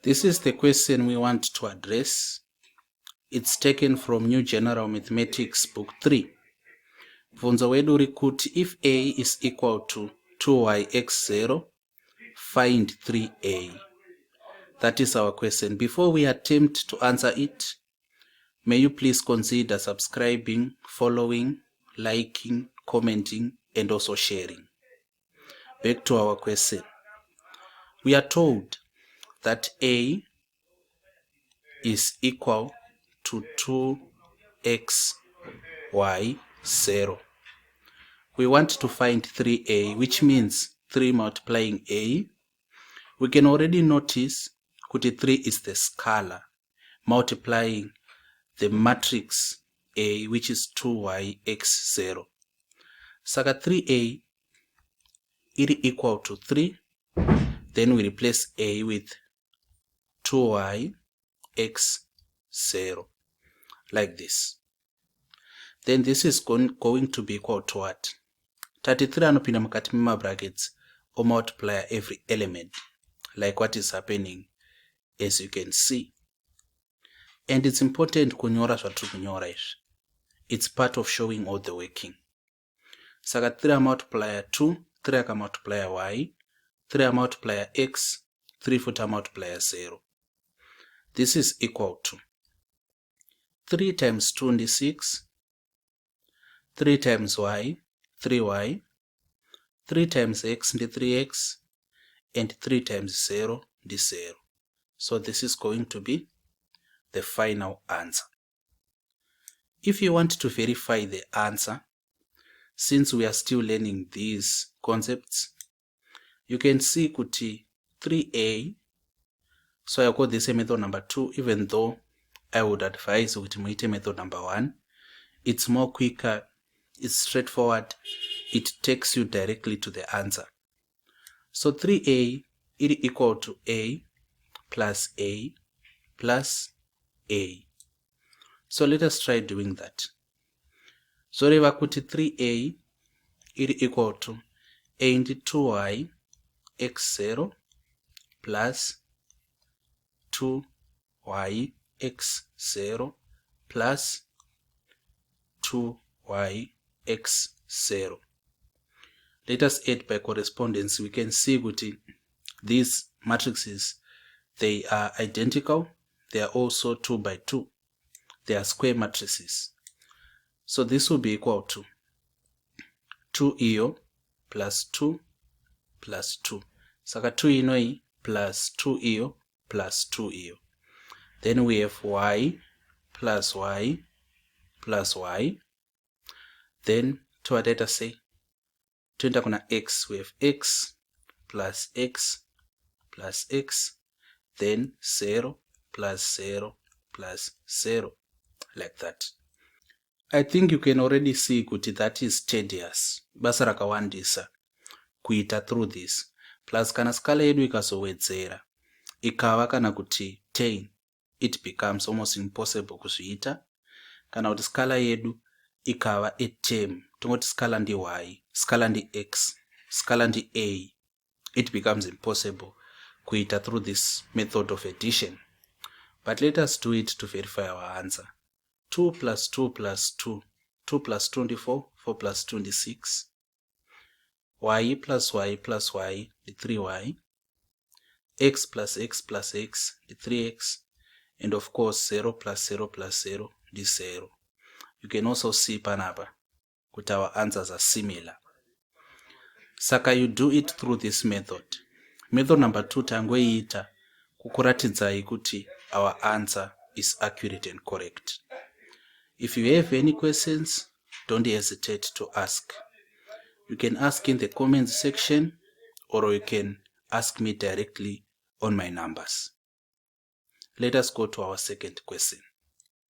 This is the question we want to address. It's taken from New General Mathematics book 3. Bvunzo wedu uri kuti if a is equal to 2y(x0), find 3a. That is our question. Before we attempt to answer it, may you please consider subscribing, following, liking, commenting, and also sharing. Back to our question. We are told that a is equal to 2xy0. We want to find 3a, which means 3 multiplying a. We can already notice that 3 is the scalar multiplying the matrix A, which is 2yx0. Saka 3a is equal to 3. Then we replace a with 2yx0 like this. Then this is going to be equal to what? 33 anopinda mukati mema brackets or multiply every element, like what is happening as you can see. And it's important kunyora zvatiri kunyora izvi. It's part of showing all the working. Saka 3 multiplier 2, 3 multiplier y, 3 multiplier x, 3 futa multiplier 0. This is equal to 3 times 2 is 6, 3 times y, 3y, 3 times x is 3x, and 3 times 0 is 0. So this is going to be the final answer. If you want to verify the answer, since we are still learning these concepts, you can see kuti 3a, so I call this a method number 2, even though I would advise kuti muite method number 1. It's more quicker, it's straightforward, it takes you directly to the answer. So 3a is equal to a plus a plus a. So let us try doing that. So reva kuti 3a is equal to a into 2y x0 plus 2y x0 plus 2y x0. Let us add by correspondence. We can see that these matrices, they are identical. They are also 2 by 2. They are square matrices. So this will be equal to 2eo plus 2 plus 2. Saka 2 plus 2eo plus 2eo. Then we have y plus y plus y. Then to what data say? To enter kuna x, we have x plus x plus x. Then 0 plus 0 plus 0. Like that. I think you can already see kuti that is tedious. Basa rakawandisa kuita through this. Plus kana skala yedu ikazowedzera ikava kana kuti 10, it becomes almost impossible kuzviita. Kana kuti skala yedu ikava a term, tongoti skala ndi y, skala ndi x, skala ndi a, it becomes impossible kuita through this method of addition. But let us do it to verify our answer. 2 plus 2 plus 2, 2 plus 24, 4 plus 26, y plus y plus y is 3y, x plus x plus x is 3x, and of course 0 plus 0 plus 0 is 0. You can also see panapa that our answers are similar. Saka you do it through this method. Method number 2 tangoiita kukuratidzai kuti our answer is accurate and correct. If you have any questions, don't hesitate to ask. You can ask in the comments section, or you can ask me directly on my numbers. Let us go to our second question.